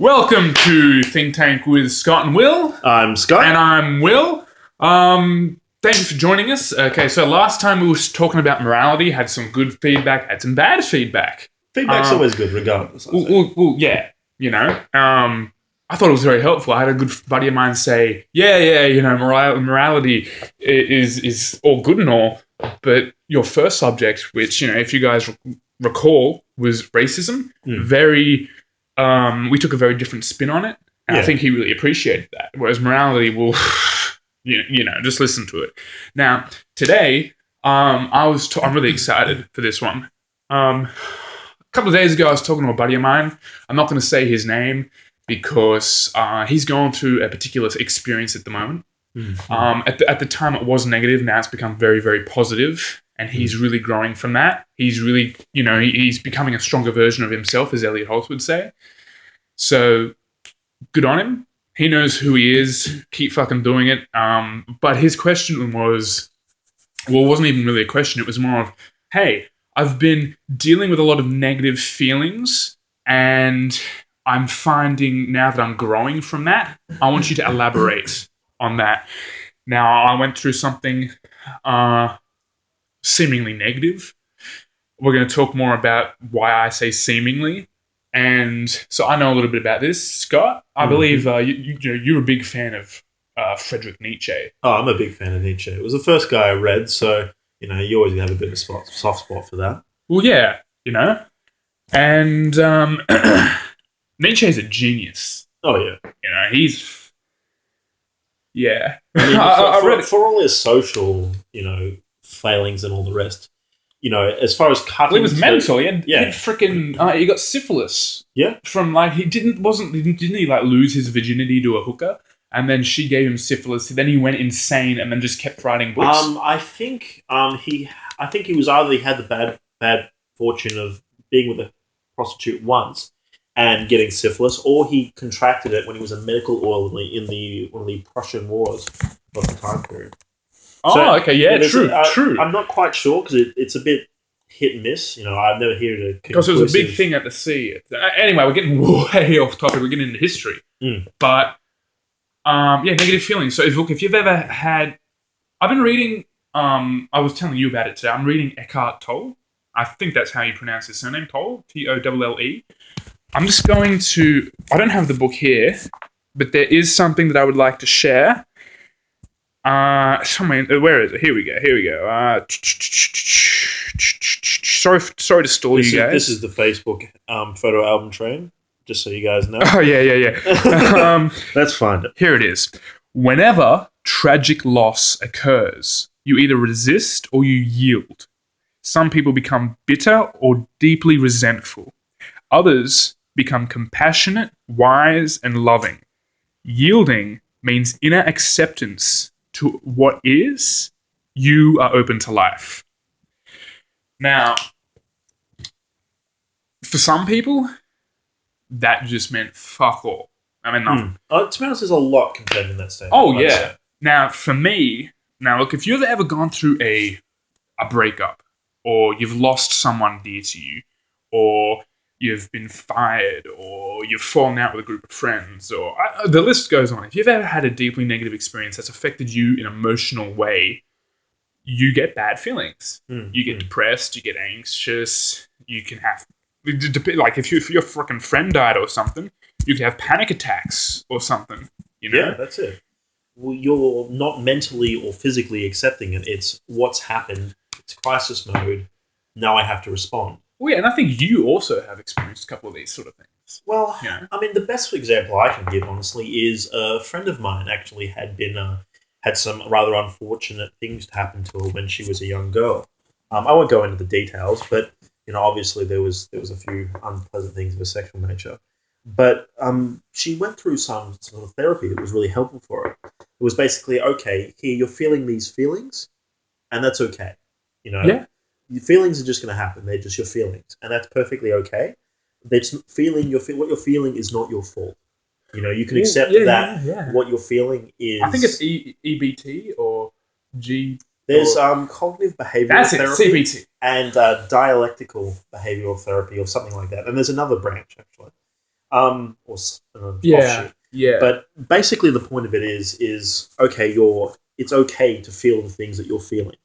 Welcome to Think Tank with Scott and Will. I'm Scott. And I'm Will. Thank you for joining us. Okay, so last time we were talking about morality, had some good feedback, had some bad feedback. Feedback's always good, regardless. Well, yeah, you know. I thought it was very helpful. I had a good buddy of mine say, morality is all good and all, but your first subject, which, if you guys recall, was racism, we took a very different spin on it, and I think he really appreciated that. Whereas morality will, just listen to it. Now, today, I'm really excited for this one. A couple of days ago, I was talking to a buddy of mine. I'm not going to say his name because he's going through a particular experience at the moment. Mm-hmm. At the time, it was negative. Now it's become very, very positive. And he's really growing from that. He's really, he's becoming a stronger version of himself, as Elliott Hulse would say. So, good on him. He knows who he is. Keep fucking doing it. But his question was, it wasn't even really a question. It was more of, hey, I've been dealing with a lot of negative feelings, and I'm finding now that I'm growing from that, I want you to elaborate on that. Now, I went through something seemingly negative. We're going to talk more about why I say seemingly. And so I know a little bit about this. Scott, I believe you're a big fan of Fredrick Nietzsche. Oh, I'm a big fan of Nietzsche. It was the first guy I read, so, you always have a bit of a soft spot for that. Well, yeah, And Nietzsche's a genius. Oh, yeah. He's... Yeah. I mean, I read it. For all his social, failings and all the rest, as far as cutting... Well, he was mental. He had freaking... he got syphilis. Yeah. From, didn't he, lose his virginity to a hooker? And then she gave him syphilis. Then he went insane and then just kept writing books. I think he was either he had the bad fortune of being with a prostitute once and getting syphilis, or he contracted it when he was a medical orderly in one of the Prussian wars of the time period. Okay, yeah, true. I'm not quite sure because it's a bit hit and miss. I've never heard it because it was a big thing at the sea. Anyway, we're getting way off topic. We're getting into history, but negative feelings. So if you've ever had, I've been reading. I was telling you about it today. I'm reading Eckhart Tolle. I think that's how you pronounce his surname, Tolle, Tolle. I'm just going to. I don't have the book here, but there is something that I would like to share. Where is it? Here we go. Sorry to stall you guys. This is the Facebook photo album train, just so you guys know. Oh, yeah. Let's find it. Here it is. Whenever tragic loss occurs, you either resist or you yield. Some people become bitter or deeply resentful. Others become compassionate, wise, and loving. Yielding means inner acceptance to what is. You are open to life. Now, for some people, that just meant fuck all. I mean, nothing. To be honest, there's a lot contained in that statement. Oh, yeah. Now, for me, look, if you've ever gone through a breakup, or you've lost someone dear to you, or you've been fired, or you've fallen out with a group of friends, or the list goes on. If you've ever had a deeply negative experience that's affected you in an emotional way, you get bad feelings. You get depressed, you get anxious, you can have... if your freaking friend died or something, you could have panic attacks or something, Yeah, that's it. Well, you're not mentally or physically accepting it. It's what's happened. It's crisis mode. Now I have to respond. Well, yeah, and I think you also have experienced a couple of these sort of things. Well, I mean, the best example I can give, honestly, is a friend of mine actually had some rather unfortunate things happen to her when she was a young girl. I won't go into the details, but obviously there was a few unpleasant things of a sexual nature. But she went through some sort of therapy that was really helpful for her. It was basically, okay, here you're feeling these feelings, and that's okay. Yeah. Your feelings are just going to happen. They're just your feelings, and that's perfectly okay. What you're feeling is not your fault. You can accept what you're feeling is. I think it's EBT or G. There's cognitive behavioral therapy. CBT. And dialectical behavioral therapy or something like that. And there's another branch, actually. Offshoot. Yeah. But basically, the point of it is okay. It's okay to feel the things that you're feeling.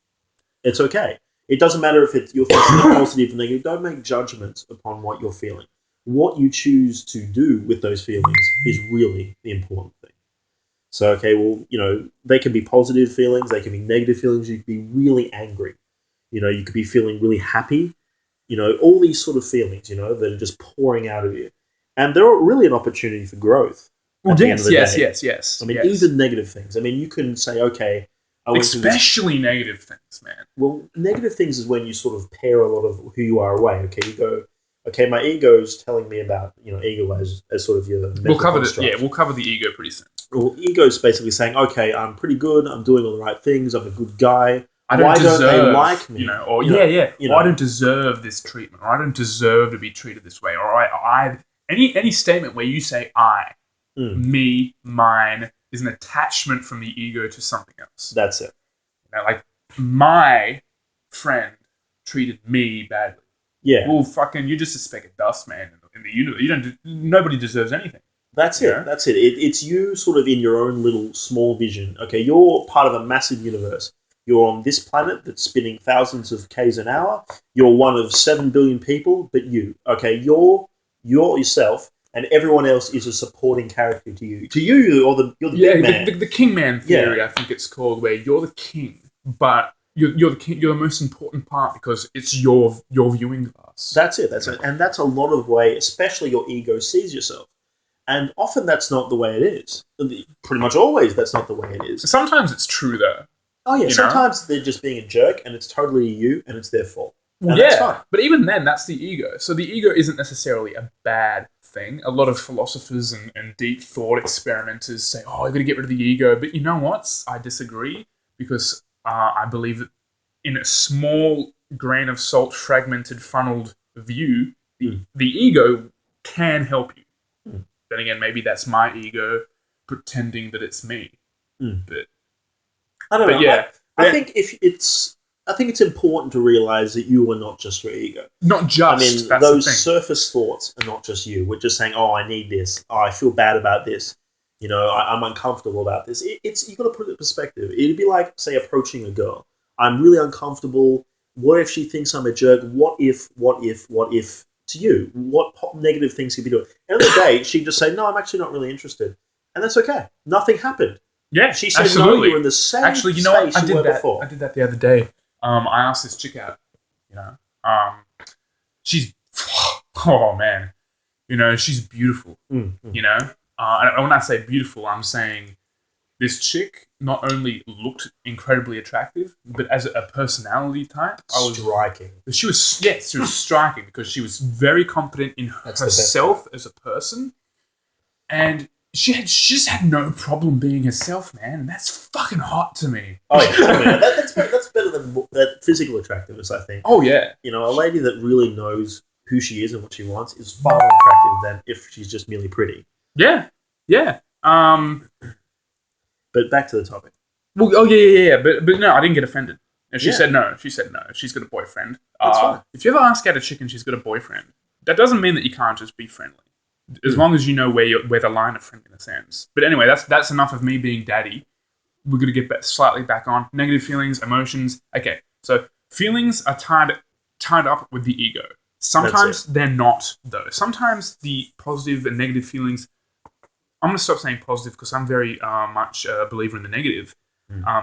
It's okay. It doesn't matter if you're feeling positive or negative. Don't make judgments upon what you're feeling. What you choose to do with those feelings is really the important thing. So, okay, well, they can be positive feelings, they can be negative feelings. You could be really angry. You could be feeling really happy. All these sort of feelings, that are just pouring out of you. And they're really an opportunity for growth at the end of the day. Yes. I mean, even negative things. I mean, you can say, okay, especially negative things, man. Well, negative things is when you sort of pare a lot of who you are away. Okay, you go, okay, my ego's telling me about, ego as sort of your mental We'll cover construct. we'll cover the ego pretty soon. Well, ego's basically saying, okay, I'm pretty good, I'm doing all the right things, I'm a good guy. Why don't they like me? I don't deserve this treatment, or I don't deserve to be treated this way, or any statement where you say I, me, mine, is an attachment from the ego to something else. That's it. Like, my friend treated me badly. Yeah. Well, fucking, you're just a speck of dust, man, in the universe. Nobody deserves anything. That's it. That's it. It's you sort of in your own little small vision. Okay, you're part of a massive universe. You're on this planet that's spinning thousands of Ks an hour. You're one of 7 billion people, but you. Okay, you're yourself, and everyone else is a supporting character to you. To you, you're the big man. The king man theory, I think it's called, where you're the king, but you're the king. You're the most important part because it's your viewing glass. That's it. That's it. And that's a lot of way, especially your ego sees yourself. And often that's not the way it is. Pretty much always that's not the way it is. Sometimes it's true, though. Oh, yeah. Sometimes they're just being a jerk, and it's totally you, and it's their fault. Well, that's fine. But even then, that's the ego. So the ego isn't necessarily a bad thing. A lot of philosophers and deep thought experimenters say, oh, you've got to get rid of the ego. But you know what? I disagree, because I believe that in a small grain of salt, fragmented, funneled view, the ego can help you. Then again, maybe that's my ego pretending that it's me. But I don't know. Yeah, I think it's important to realize that you are not just your ego. Not just. I mean, those surface thoughts are not just you. We're just saying, "Oh, I need this. Oh, I feel bad about this. I'm uncomfortable about this." You've got to put it in perspective. It'd be like, say, approaching a girl. I'm really uncomfortable. What if she thinks I'm a jerk? What if? To you, what negative things could be doing? End of the day, she'd just say, "No, I'm actually not really interested," and that's okay. Nothing happened. Yeah, she said, absolutely. "No, you were in the same actually, you know what? space you were before." I did that the other day. I asked this chick out. She's oh man, she's beautiful. And when I say beautiful, I'm saying this chick not only looked incredibly attractive, but as a personality type, striking. Oh yeah, man. That's better than that physical attractiveness, I think. Oh yeah, a lady that really knows who she is and what she wants is far more attractive than if she's just merely pretty. Yeah. But back to the topic. Well, yeah. But no, I didn't get offended. And she said no. She's got a boyfriend. That's fine. If you ever ask out a chick and she's got a boyfriend, that doesn't mean that you can't just be friendly. As long as you know where the line of friendliness ends. But anyway, that's enough of me being daddy. We're going to get slightly back on negative feelings, emotions. Okay, so feelings are tied up with the ego. Sometimes they're not, though. Sometimes the positive and negative feelings. I'm going to stop saying positive because I'm very much a believer in the negative.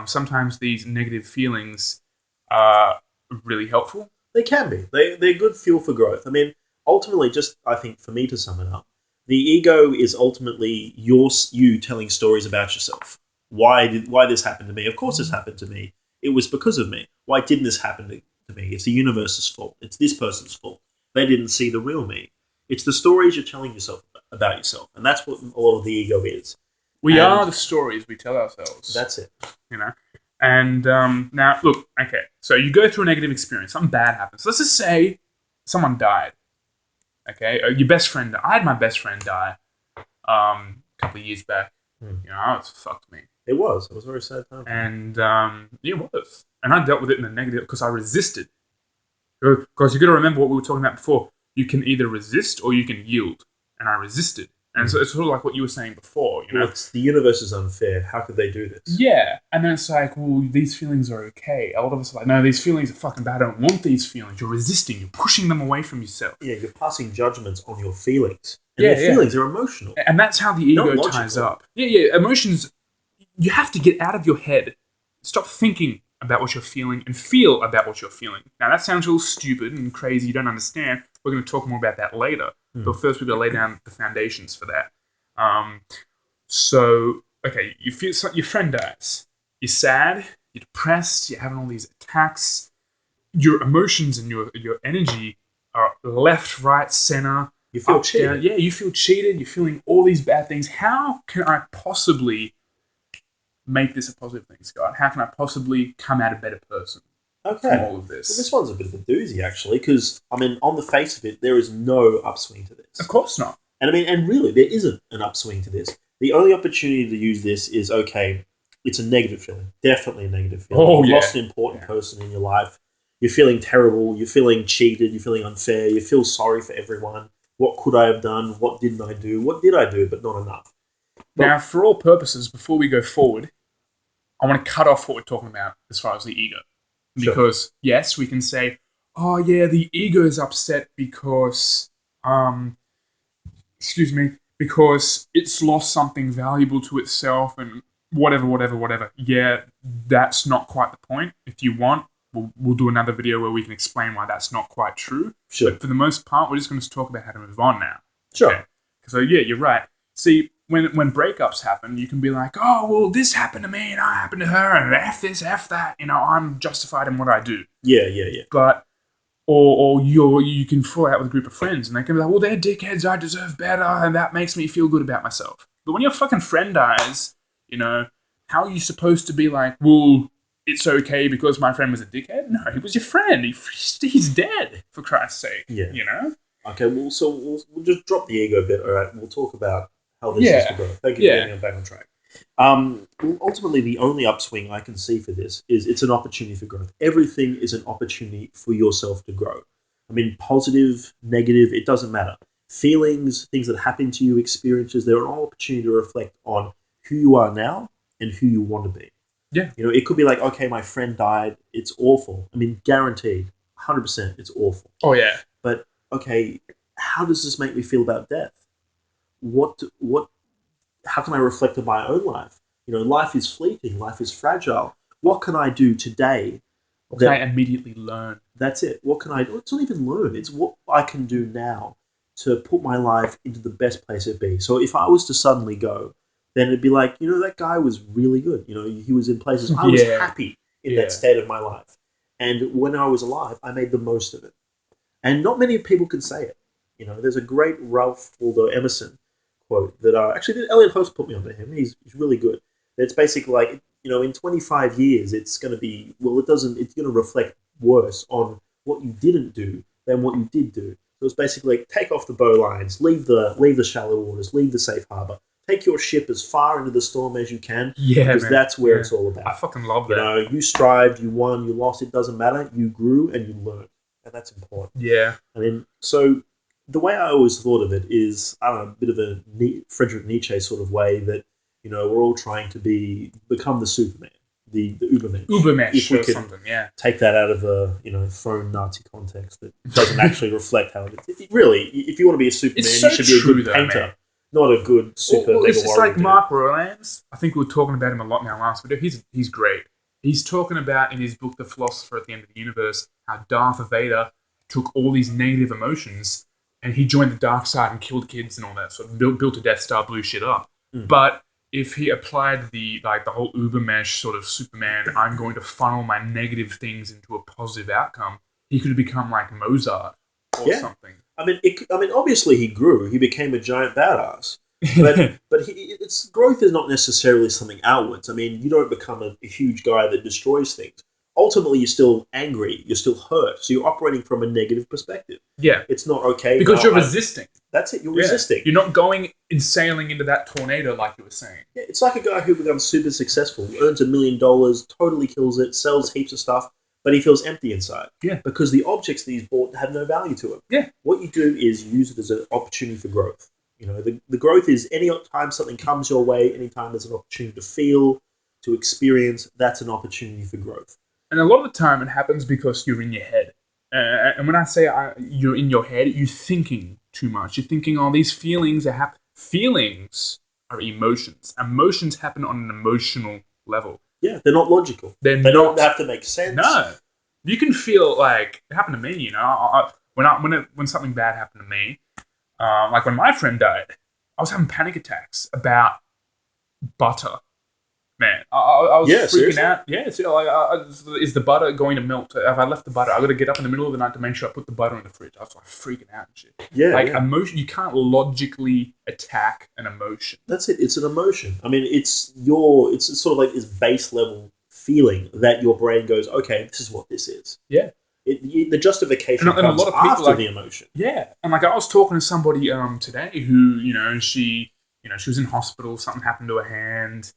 Sometimes these negative feelings are really helpful. They can be. They're good fuel for growth. I mean, ultimately, I think for me to sum it up, the ego is ultimately you telling stories about yourself. Why this happened to me? Of course this happened to me. It was because of me. Why didn't this happen to me? It's the universe's fault. It's this person's fault. They didn't see the real me. It's the stories you're telling yourself about yourself. And that's what a lot of the ego is. We are the stories we tell ourselves. That's it. And now, look, okay. So you go through a negative experience. Something bad happens. Let's just say someone died. Okay? Your best friend. I had my best friend die a couple of years back. It fucked me. It was. It was a very sad time. And it was. And I dealt with it in a negative because I resisted. Because you got to remember what we were talking about before. You can either resist or you can yield. and I resisted. And so it's sort of like what you were saying before, you know? Well, the universe is unfair. How could they do this? Yeah. And then it's like, well, these feelings are okay. A lot of us are like, no, these feelings are fucking bad. I don't want these feelings. You're resisting. You're pushing them away from yourself. Yeah, you're passing judgments on your feelings. And their feelings are emotional. And that's how the ego ties up. Yeah. Emotions, you have to get out of your head. Stop thinking about what you're feeling and feel about what you're feeling. Now, that sounds a little stupid and crazy. You don't understand. We're going to talk more about that later. But first, we've got to lay down the foundations for that. Okay, you feel your friend dies. You're sad. You're depressed. You're having all these attacks. Your emotions and your energy are left, right, center. You feel cheated. Down. Yeah, you feel cheated. You're feeling all these bad things. How can I possibly make this a positive thing, Scott? How can I possibly come out a better person from all of this? Well, this one's a bit of a doozy, actually, because, I mean, on the face of it, there is no upswing to this. Of course not. And I mean, and really, there isn't an upswing to this. The only opportunity to use this is, okay, it's a negative feeling. Definitely a negative feeling. You've lost an important person in your life. You're feeling terrible. You're feeling cheated. You're feeling unfair. You feel sorry for everyone. What could I have done? What didn't I do? What did I do, but not enough? But now, for all purposes, before we go forward, I want to cut off what we're talking about as far as the ego. Because, yes, we can say, oh, yeah, the ego is upset because, because it's lost something valuable to itself and whatever. Yeah, that's not quite the point. If you want, we'll do another video where we can explain why that's not quite true. Sure. But for the most part, we're just going to talk about how to move on now. Sure. Okay? So, yeah, you're right. See, when breakups happen, you can be like, oh, well, this happened to me and I happened to her and F this, F that. You know, I'm justified in what I do. Yeah. But, or you can fall out with a group of friends and they can be like, well, they're dickheads, I deserve better, and that makes me feel good about myself. But when your fucking friend dies, you know, how are you supposed to be like, well, it's okay because my friend was a dickhead? No, he was your friend. He's dead, for Christ's sake. Yeah. You know? Okay, well, so we'll just drop the ego bit, all right? We'll talk about how this is to go. Thank you for getting back on track. Ultimately, the only upswing I can see for this is it's an opportunity for growth. Everything is an opportunity for yourself to grow. I mean, positive, negative, it doesn't matter. Feelings, things that happen to you, experiences, they're an opportunity to reflect on who you are now and who you want to be. Yeah. You know, it could be like, okay, my friend died. It's awful. I mean, guaranteed, 100%, it's awful. Oh, yeah. But, okay, how does this make me feel about death? How can I reflect on my own life? You know, life is fleeting. Life is fragile. What can I do today? What can I immediately learn? That's it. What can I do? It's not even learn. It's what I can do now to put my life into the best place it be. So if I was to suddenly go, then it'd be like, you know, that guy was really good. You know, he was in places. I was happy in that state of my life. And when I was alive, I made the most of it. And not many people can say it. You know, there's a great Ralph Waldo Emerson quote that actually Elliott Hulse put me onto him. He's really good. It's basically like, you know, in 25 years, it's going to be, well, it's going to reflect worse on what you didn't do than what you did do. So it's basically like, take off the bowlines, leave the shallow waters, leave the safe harbor. Take your ship as far into the storm as you can, because that's where it's all about. I fucking love that. You know, you strived, you won, you lost, it doesn't matter. You grew and you learned, and that's important. Yeah. I mean, so the way I always thought of it is, I don't know, a bit of a Fredrick Nietzsche sort of way that, you know, we're all trying to become the Superman, the Ubermensch. Ubermensch if we or can something, yeah. Take that out of a, you know, phone Nazi context that doesn't actually reflect how it is. Really, if you want to be a Superman, you should be a good painter. Not a good super well, mega it's warrior. like Mark Rowlands. I think we were talking about him a lot in our last video. He's great. He's talking about in his book, The Philosopher at the End of the Universe, how Darth Vader took all these negative emotions and he joined the dark side and killed kids and all that. So built a Death Star, blew shit up. But if he applied the whole Ubermensch sort of Superman, I'm going to funnel my negative things into a positive outcome, he could have become like Mozart or something. I mean, obviously he grew. He became a giant badass. But its growth is not necessarily something outwards. I mean, you don't become a huge guy that destroys things. Ultimately, you're still angry. You're still hurt. So you're operating from a negative perspective. Yeah. It's not okay. Because you're resisting. That's it. You're resisting. You're not going and sailing into that tornado like you were saying. Yeah, it's like a guy who becomes super successful, earns $1 million, totally kills it, sells heaps of stuff, but he feels empty inside. Yeah. Because the objects that he's bought have no value to him. Yeah. What you do is use it as an opportunity for growth. You know, the growth is any time something comes your way, anytime there's an opportunity to feel, to experience, that's an opportunity for growth. And a lot of the time it happens because you're in your head. And when I say you're in your head, you're thinking too much. You're thinking, oh, these feelings are Feelings are emotions. Emotions happen on an emotional level. Yeah, they're not logical. They don't have to make sense. No. You can feel like, it happened to me, you know. When something bad happened to me, like when my friend died, I was having panic attacks about butter. Man, I was freaking seriously? out. Yeah, is the butter going to melt? If I left the butter, I got to get up in the middle of the night to make sure I put the butter in the fridge. I was like freaking out and shit. Yeah, emotion. You can't logically attack an emotion. That's it. It's an emotion. I mean, it's sort of like this base level feeling that your brain goes, okay, this is what this is. Yeah. The justification comes a lot of people, after the emotion. Yeah, and like I was talking to somebody today who, you know, she was in hospital. Something happened to her hand.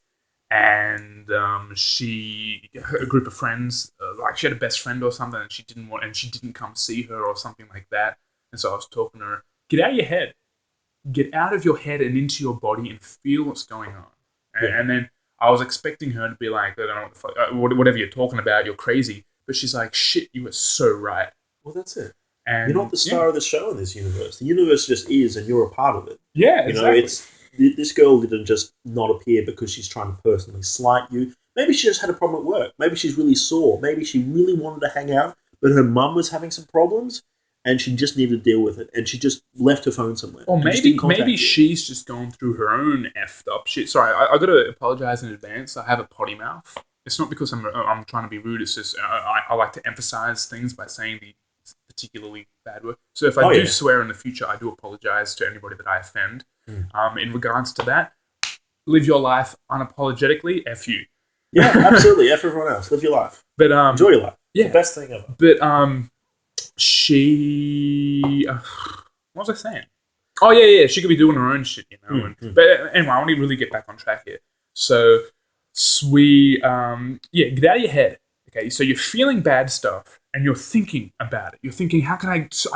And a group of friends, like she had a best friend or something, and she didn't come see her or something like that. And so I was talking to her, get out of your head, get out of your head and into your body and feel what's going on. And then I was expecting her to be like, I don't know what the fuck, whatever you're talking about, you're crazy. But she's like, shit, you were so right. Well, that's it. And you're not the star of the show in this universe. The universe just is, and you're a part of it. Yeah, exactly. You know, this girl didn't just not appear because she's trying to personally slight you. Maybe she just had a problem at work. Maybe she's really sore. Maybe she really wanted to hang out, but her mum was having some problems, and she just needed to deal with it. And she just left her phone somewhere. Or maybe she's just gone through her own effed up shit. Sorry, I got to apologize in advance. I have a potty mouth. It's not because I'm trying to be rude. It's just I like to emphasize things by saying the particularly bad word. So if I do swear in the future, I do apologize to anybody that I offend. In regards to that, live your life unapologetically. F you. Yeah, absolutely. F everyone else. Live your life. But enjoy your life. Yeah, it's the best thing ever. But she. What was I saying? Oh yeah. She could be doing her own shit, you know. But anyway, I want to really get back on track here. So get out of your head. Okay, so you're feeling bad stuff. And you're thinking about it. You're thinking, how can I just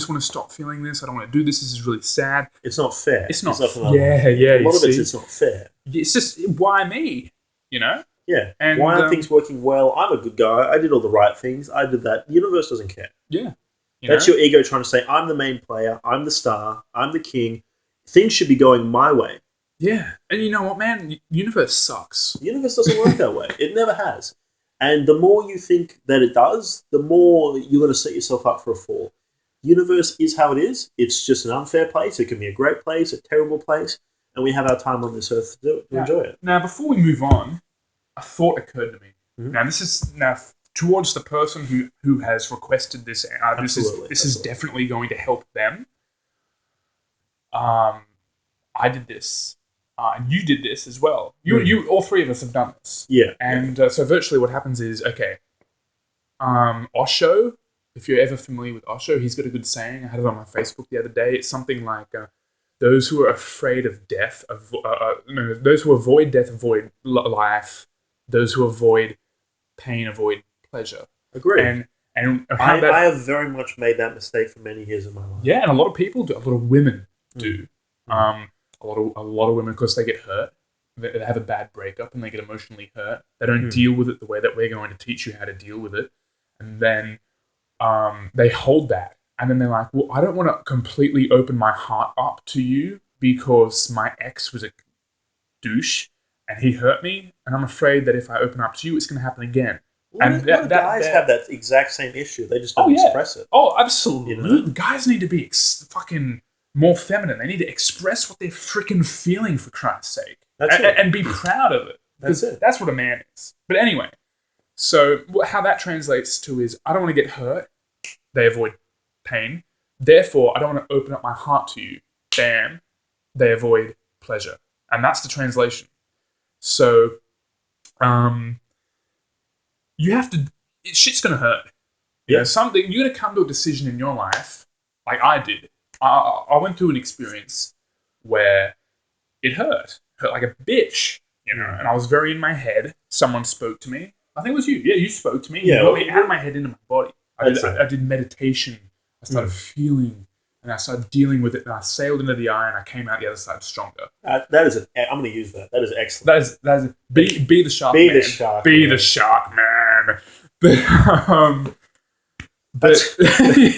want to stop feeling this. I don't want to do this. This is really sad. It's not fair. It's not. Yeah. A lot of it's not fair. It's just, why me? You know? Yeah. And why aren't things working well? I'm a good guy. I did all the right things. I did that. The universe doesn't care. Yeah. That's your ego trying to say, I'm the main player. I'm the star. I'm the king. Things should be going my way. Yeah. And you know what, man? The universe sucks. The universe doesn't work that way. It never has. And the more you think that it does, the more you're going to set yourself up for a fall. The universe is how it is. It's just an unfair place. It can be a great place, a terrible place, and we have our time on this earth to do it, to enjoy it. Now, before we move on, a thought occurred to me. Now, this is towards the person who has requested this. This is definitely going to help them. I did this. And you did this as well. You, all three of us have done this. Yeah. And so virtually what happens is, Osho, if you're ever familiar with Osho, he's got a good saying. I had it on my Facebook the other day. It's something like, those who are afraid of death, those who avoid death avoid life. Those who avoid pain avoid pleasure. Agreed. And I have very much made that mistake for many years of my life. Yeah, and a lot of people do. A lot of women do. A lot of women, because they get hurt, they have a bad breakup and they get emotionally hurt. They don't deal with it the way that we're going to teach you how to deal with it. And then they hold that. And then they're like, well, I don't want to completely open my heart up to you because my ex was a douche and he hurt me. And I'm afraid that if I open up to you, it's going to happen again. And guys have that exact same issue. They just don't express it. Oh, absolutely. You know? Guys need to be fucking more feminine. They need to express what they're freaking feeling, for Christ's sake. And be proud of it. That's it. That's what a man is. But anyway, so how that translates to is, I don't want to get hurt. They avoid pain. Therefore, I don't want to open up my heart to you. Bam. They avoid pleasure. And that's the translation. So, you have to, shit's going to hurt. You know, you're going to come to a decision in your life, like I did. I went through an experience where it hurt like a bitch, you know, and I was very in my head. Someone spoke to me. I think it was you. Yeah, you spoke to me. You got me out of my head into my body. I did meditation. I started feeling and I started dealing with it, and I sailed into the eye, and I came out the other side stronger. I'm going to use that. That is excellent. That is be the shark Be man. the shark Be man. the shark man. But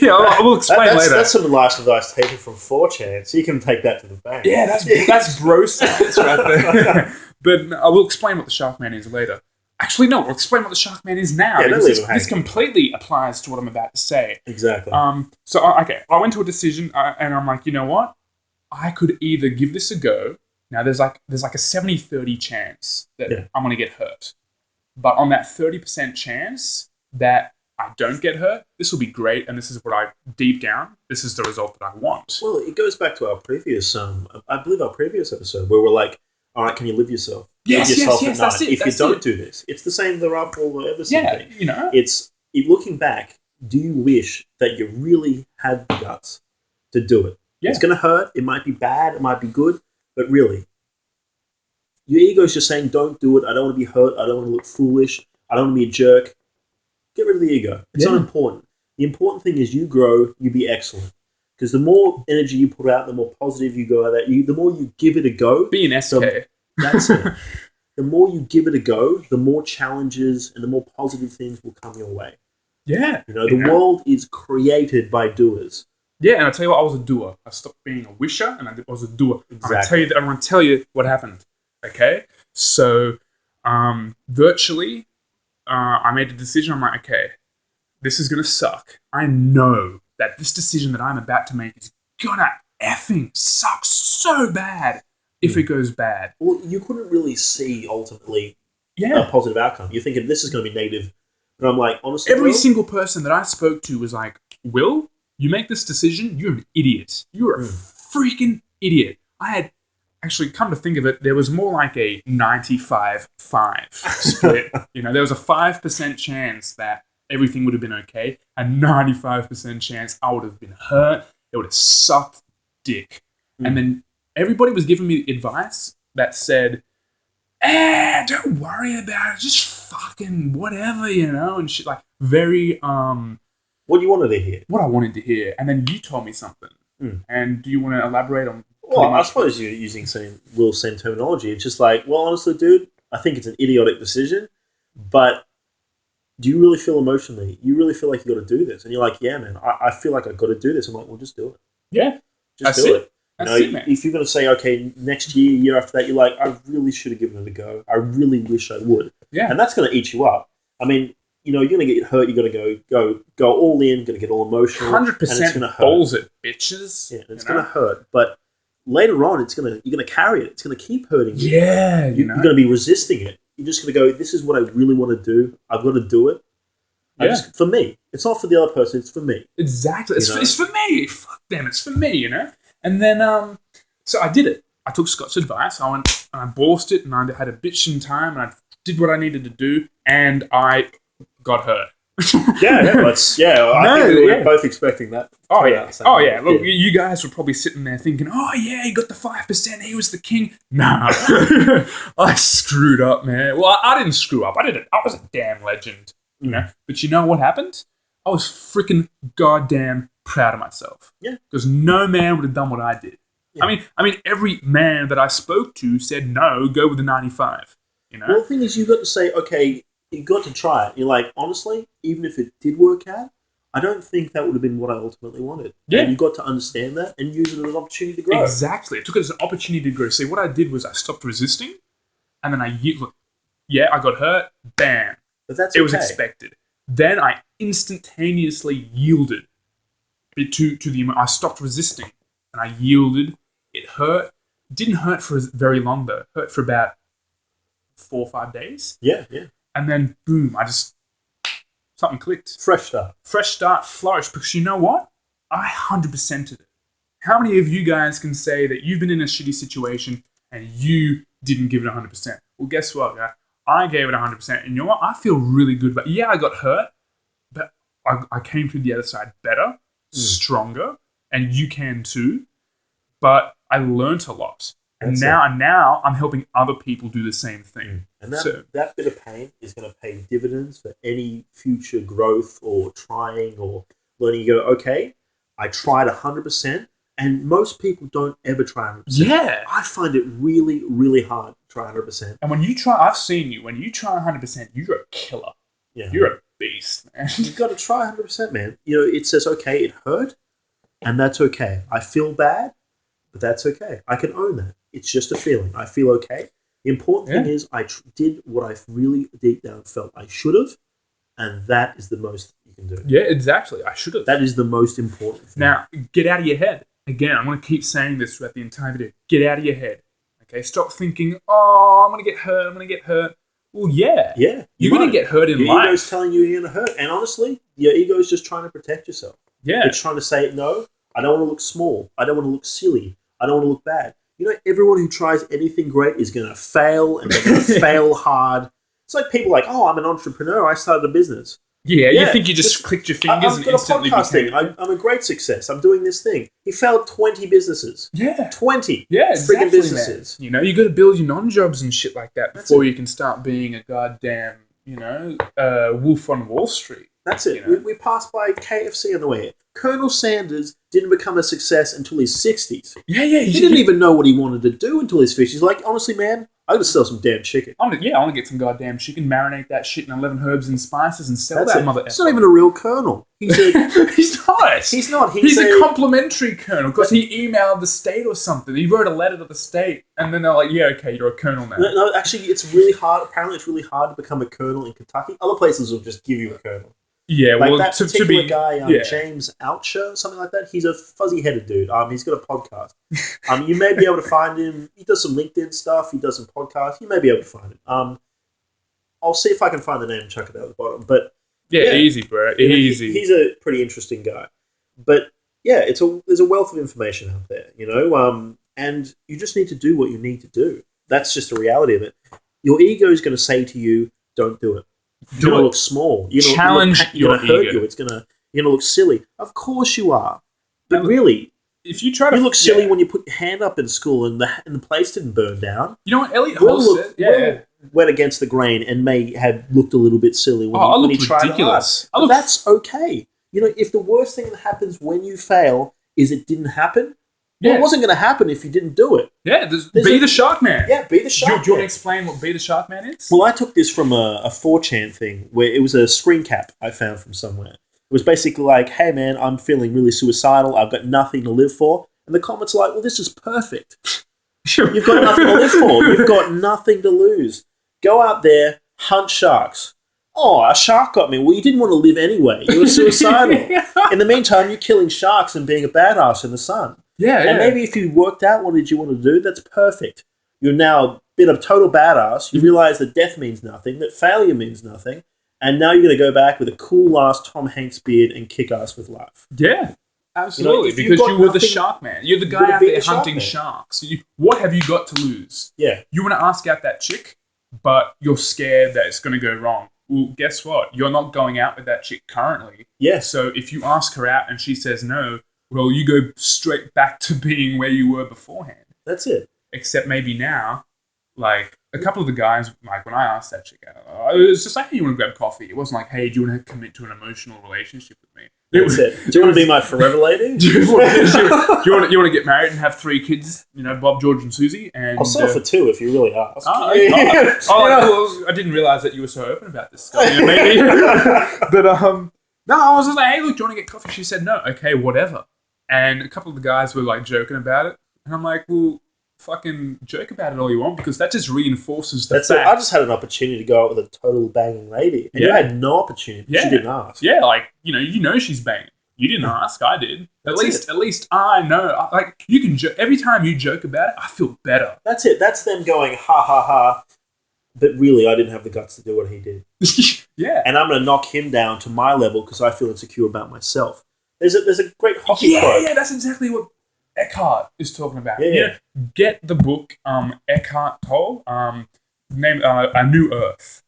yeah, I will explain later. That's some life advice taken from 4chan, so you can take that to the bank. Yeah, that's bro science right there. But I will explain what the shark man is later. Actually, no, I'll explain what the shark man is now. Yeah, because this completely applies to what I'm about to say. Exactly. I went to a decision, and I'm like, you know what? I could either give this a go. Now, there's like a 70-30 chance that I'm going to get hurt. But on that 30% chance that I don't get hurt, this will be great, and this is what deep down, this is the result that I want. Well, it goes back to our previous, I believe our previous episode, where we're like, all right, can you live yourself? Yes, live yourself yes, at night. that's it. If you don't do this, it's the same the Rappel Everson thing. You know. It's looking back, do you wish that you really had the guts to do it? Yeah. It's going to hurt. It might be bad. It might be good. But really, your ego's just saying, don't do it. I don't want to be hurt. I don't want to look foolish. I don't want to be a jerk. Get rid of the ego. It's not important. The important thing is you grow, you be excellent. Because the more energy you put out, the more positive you go at that, the more you give it a go. Be an SK. That's it. The more you give it a go, the more challenges and the more positive things will come your way. Yeah. The world is created by doers. Yeah, and I'll tell you what, I was a doer. I stopped being a wisher, and I was a doer. Exactly. I'm going to tell you what happened. Okay? So, virtually, I made a decision. I'm like, okay, this is going to suck. I know that this decision that I'm about to make is going to effing suck so bad if it goes bad. Well, you couldn't really see, ultimately, a positive outcome. You're thinking, this is going to be negative. And I'm like, honestly, every single person that I spoke to was like, Will, you make this decision, you're an idiot. You're a freaking idiot. I had, actually, come to think of it, there was more like a 95-5 split. There was a 5% chance that everything would have been okay, a 95% chance I would have been hurt. It would have sucked dick. And then everybody was giving me advice that said, don't worry about it, just fucking whatever, and shit, like very what you wanted to hear. What I wanted to hear. And then you told me something. And do you want to elaborate on? Well, I suppose you're using Will's same terminology. It's just like, well, honestly, dude, I think it's an idiotic decision, but do you really feel emotionally? You really feel like you got to do this? And you're like, yeah, man, I feel like I got to do this. I'm like, well, just do it. Yeah, just do it. If you're going to say, okay, next year after that, you're like, I really should have given it a go. I really wish I would. Yeah, and that's going to eat you up. I mean, you're going to get hurt. You're going to go all in. Going to get all emotional. 100% balls it, bitches. Yeah, it's going to hurt, but later on, you're going to carry it. It's going to keep hurting you. Yeah, you're going to be resisting it. You're just going to go, this is what I really want to do. I've got to do it. For me. It's not for the other person. It's for me. Exactly. It's for me. Fuck them. It's for me, And then, so I did it. I took Scott's advice. I went and I bossed it, and I had a bitching time, and I did what I needed to do, and I got hurt. I think we were both expecting that. Oh yeah. Look, you guys were probably sitting there thinking, "Oh yeah, he got the 5%. He was the king." Nah, I screwed up, man. Well, I didn't screw up. I was a damn legend, But you know what happened? I was freaking goddamn proud of myself. Yeah. Because no man would have done what I did. Yeah. I mean, every man that I spoke to said no, go with the 95. Well, the thing is, you got to say, okay, you got to try it. You're like, honestly, even if it did work out, I don't think that would have been what I ultimately wanted. Yeah. And you got to understand that and use it as an opportunity to grow. Exactly. I took it as an opportunity to grow. See, what I did was I stopped resisting, and then I got hurt. Bam. But that's it was expected. Then I instantaneously yielded to the. I stopped resisting, and I yielded. It hurt. It didn't hurt for very long though. It hurt for about 4 or 5 days. Yeah. And then boom, something clicked. Fresh start, flourished. Because you know what? I 100%ed it. How many of you guys can say that you've been in a shitty situation and you didn't give it 100%? Well, guess what, guys? I gave it 100%. And you know what? I feel really good. But yeah, I got hurt, but I came through the other side better, stronger, and you can too. But I learnt a lot. And now I'm helping other people do the same thing. And that bit of pain is going to pay dividends for any future growth or trying or learning. You go, okay, I tried 100%, and most people don't ever try 100%. Yeah. I find it really, really hard to try 100%. And when you try, I've seen you, when you try 100%, you're a killer. Yeah. You're a beast, man. You've got to try 100%, man. It says, okay, it hurt, and that's okay. I feel bad, but that's okay. I can own that. It's just a feeling. I feel okay. The important thing is I did what I really deep down felt I should have, and that is the most you can do. Yeah, exactly. I should have. That is the most important thing. Now, get out of your head. Again, I'm going to keep saying this throughout the entire video. Get out of your head. Okay? Stop thinking, oh, I'm going to get hurt. Well, yeah. Yeah. You're going to get hurt in life. Your ego's telling you you're going to hurt. And honestly, your ego's just trying to protect yourself. Yeah. It's trying to say, no, I don't want to look small. I don't want to look silly. I don't want to look bad. Everyone who tries anything great is going to fail, and they're going to fail hard. It's like people like, oh, I'm an entrepreneur. I started a business. Yeah, you think you just clicked your fingers and instantly became... I'm a great success. I'm doing this thing. He failed 20 businesses. Yeah. 20 exactly, friggin' businesses. Man. You got to build your non-jobs and shit like that before you can start being a goddamn, wolf on Wall Street. That's it. We passed by KFC on the way here. Colonel Sanders didn't become a success until his 60s. Yeah. He didn't even know what he wanted to do until his 50s. He's like, honestly, man, I'm going to sell some damn chicken. I want to get some goddamn chicken, marinate that shit in 11 herbs and spices and sell that mother. He's not even a real colonel. He's not. He's not. He's a complimentary colonel because he emailed the state or something. He wrote a letter to the state, and then they're like, yeah, okay, you're a colonel now. No, actually, it's really hard. Apparently, it's really hard to become a colonel in Kentucky. Other places will just give you a colonel. Yeah, like well, that particular guy, yeah. James Altscher, something like that. He's a fuzzy-headed dude. He's got a podcast. You may be able to find him. He does some LinkedIn stuff. He does some podcasts. You may be able to find him. I'll see if I can find the name and chuck it out at the bottom. But yeah, easy, bro. Easy. He's a pretty interesting guy. But yeah, there's a wealth of information out there, and you just need to do what you need to do. That's just the reality of it. Your ego is going to say to you, "Don't do it." You're gonna look small. Challenge you're gonna hurt you. You're gonna look silly. Of course you are. But really, if you try to, look silly when you put your hand up in school and the place didn't burn down. You know what Elliott Hulse said? Went against the grain and may have looked a little bit silly when he tried ridiculous. But that's okay. If the worst thing that happens when you fail is it didn't happen. Well, it wasn't going to happen if you didn't do it. Yeah, be the Shark Man. Yeah, be the Shark Man. Do you want to explain what Be the Shark Man is? Well, I took this from a 4chan thing where it was a screen cap I found from somewhere. It was basically like, hey, man, I'm feeling really suicidal. I've got nothing to live for. And the comments are like, well, this is perfect. You've got nothing to live for. You've got nothing to lose. Go out there, hunt sharks. Oh, a shark got me. Well, you didn't want to live anyway. You were suicidal. In the meantime, you're killing sharks and being a badass in the sun. And maybe if you worked out what did you want to do, that's perfect. You're now been a total badass. You realize that death means nothing, that failure means nothing, and now you're going to go back with a cool-ass Tom Hanks beard and kick ass with life. Yeah, absolutely, because you were the Shark Man. You're the guy out there hunting sharks. What have you got to lose? Yeah. You want to ask out that chick, but you're scared that it's going to go wrong. Well, guess what? You're not going out with that chick currently. Yeah. So if you ask her out and she says no, well, you go straight back to being where you were beforehand. That's it. Except maybe now, like, a couple of the guys, like, when I asked that chick out, it was just like, hey, you want to grab coffee? It wasn't like, hey, do you want to commit to an emotional relationship with me? That's it. Do you want to be my forever lady? do you want to get married and have 3 kids? Bob, George, and Susie. And I'll settle for 2 if you really ask. I didn't realize that you were so open about this stuff. Maybe. But no, I was just like, hey, look, do you want to get coffee? She said no. Okay, whatever. And a couple of the guys were like joking about it, and I'm like, well, fucking joke about it all you want, because that just reinforces the fact. I just had an opportunity to go out with a total banging lady, and you had no opportunity. She didn't ask. Yeah, like you know she's banging. You didn't ask. I did. At least I know. Like you can joke every time you joke about it. I feel better. That's it. That's them going ha ha ha. But really, I didn't have the guts to do what he did. Yeah. And I'm going to knock him down to my level because I feel insecure about myself. There's a great hockey quote. Yeah, that's exactly what Eckhart is talking about. Yeah. Get the book Eckhart Tolle, named A New Earth.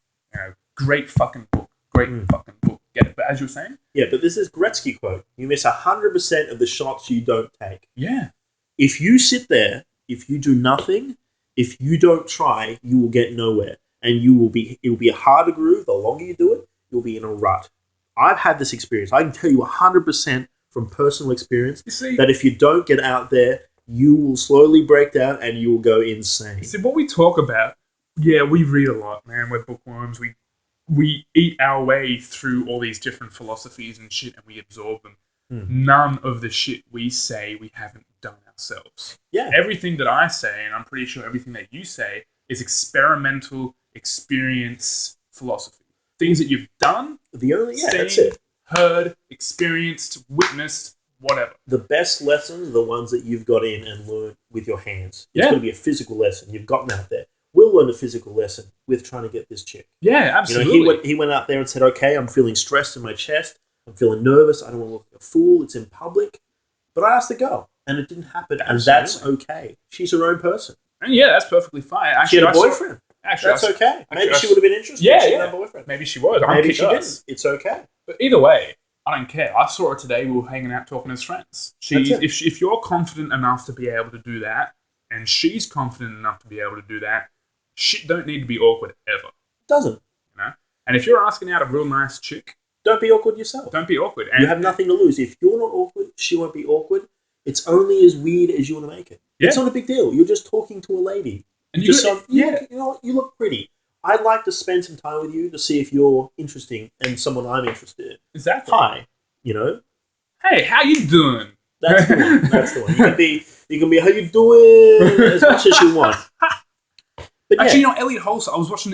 Great fucking book. Fucking book. Get it, but as you were saying? Yeah, but this is Gretzky quote. You miss 100% of the shots you don't take. Yeah. If you sit there, if you do nothing, if you don't try, you will get nowhere. And it will be a harder groove. The longer you do it, you'll be in a rut. I've had this experience. I can tell you 100% from personal experience You see, that if you don't get out there, you will slowly break down and you will go insane. see what we talk about. Yeah, we read a lot, man. We're bookworms. We eat our way through all these different philosophies and shit, and we absorb them. None of the shit we say we haven't done ourselves. Yeah. Everything that I say, and I'm pretty sure everything that you say, is experimental experience philosophy. Things that you've done, seen, that's it. Heard, experienced, witnessed, whatever. The best lessons are the ones that you've got in and learned with your hands. It's Yeah. going to be a physical lesson. You've gotten out there. We'll learn a physical lesson with trying to get this chick. Yeah, absolutely. You know, he went out there and said, okay, I'm feeling stressed in my chest. I'm feeling nervous. I don't want to look like a fool. It's in public. But I asked to go, and it didn't happen. And that's okay. She's her own person. And yeah, that's perfectly fine. Actually, she had a boyfriend. That's okay. Maybe she would have been interested. Yeah, she had a boyfriend. Maybe she was. Maybe she didn't. It's okay. But either way, I don't care. I saw her today. We were hanging out talking as friends. If you're confident enough to be able to do that, and she's confident enough to be able to do that, shit don't need to be awkward ever. It doesn't. You know? And if you're asking out a real nice chick, don't be awkward yourself. Don't be awkward. And you have nothing to lose. If you're not awkward, she won't be awkward. It's only as weird as you want to make it. Yeah. It's not a big deal. You're just talking to a lady. And you look pretty. I'd like to spend some time with you to see if you're interesting and someone I'm interested in. Exactly. Hi. You know? Hey, how you doing? That's the one. That's the one. You can be how you doing as much as you want. But actually, you know, Elliott Hulse, I was watching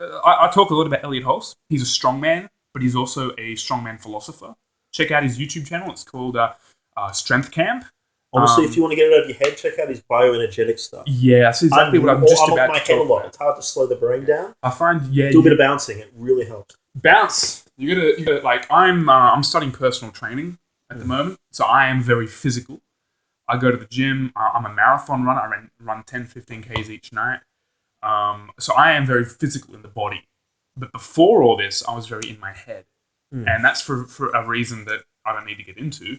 I talk a lot about Elliott Hulse. He's a strongman, but he's also a strongman philosopher. Check out his YouTube channel. It's called Strength Camp. Honestly, if you want to get it out of your head, check out his bioenergetic stuff. Yeah, that's exactly what I'm just about to talk about. My head a lot. It's hard to slow the brain down. I find, do a bit of bouncing. It really helps. Bounce. You gotta like. I'm studying personal training at the moment, so I am very physical. I go to the gym. I'm a marathon runner. I run 10, 15 Ks each night. So I am very physical in the body. But before all this, I was very in my head. And that's for a reason that I don't need to get into.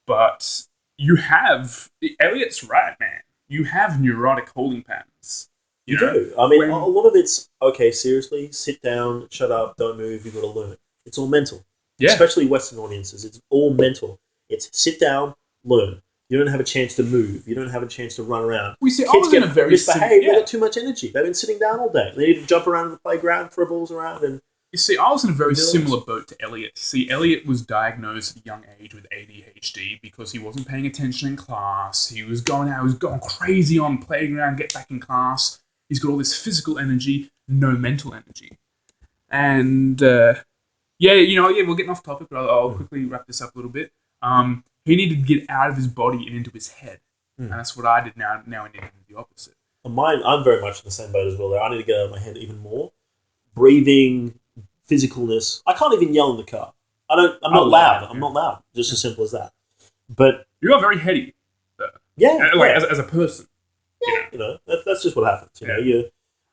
But Elliott's right, man. You have neurotic holding patterns. You do. I mean, a lot of it's, okay, seriously, sit down, shut up, don't move, you've got to learn. It's all mental. Yeah. Especially Western audiences. It's all mental. It's sit down, learn. You don't have a chance to move. You don't have a chance to run around. We see, kids get misbehaved. They've got too much energy. They've been sitting down all day. They need to jump around in the playground, throw balls around. And you see, I was in a very similar boat to Elliott. See, Elliott was diagnosed at a young age with ADHD because he wasn't paying attention in class. He was going crazy on playground, get back in class. He's got all this physical energy, no mental energy. And, we're getting off topic, but I'll quickly wrap this up a little bit. He needed to get out of his body and into his head. And that's what I did now. Now I need to do the opposite. I'm very much in the same boat as well. I need to get out of my head even more. Breathing, physicalness. I can't even yell in the car. I'm not loud. I'm not loud. Just as simple as that. But you are very heady. As a person. Yeah, that's just what happens. You know,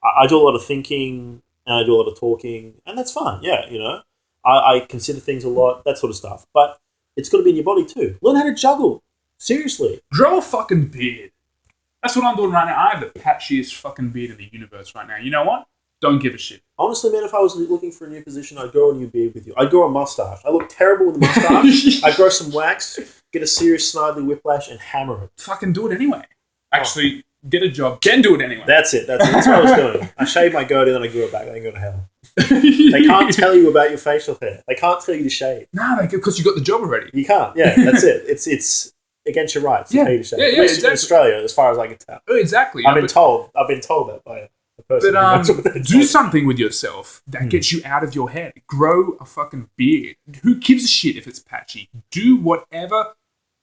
I do a lot of thinking and I do a lot of talking, and that's fine. Yeah, I consider things a lot, that sort of stuff. But it's got to be in your body too. Learn how to juggle. Seriously. Grow a fucking beard. That's what I'm doing right now. I have the patchiest fucking beard in the universe right now. You know what? Don't give a shit. Honestly, man, if I was looking for a new position, I'd grow a new beard with you. I'd grow a mustache. I look terrible with a mustache. I'd grow some wax, get a serious snidely whiplash, and hammer it. Fucking do it anyway. Actually, get a job, then do it anyway. That's it. That's what I was doing. I shaved my goatee, then I grew it back. Then go to hell. They can't tell you about your facial hair. They can't tell you to shave. No, because you got the job already. You can't. Yeah, that's it. It's against your rights. You pay to shave. At least exactly. In Australia, as far as I can tell. Oh, exactly. I've been told that by a person. But do something with yourself that gets you out of your head. Grow a fucking beard. Who gives a shit if it's patchy? Do whatever.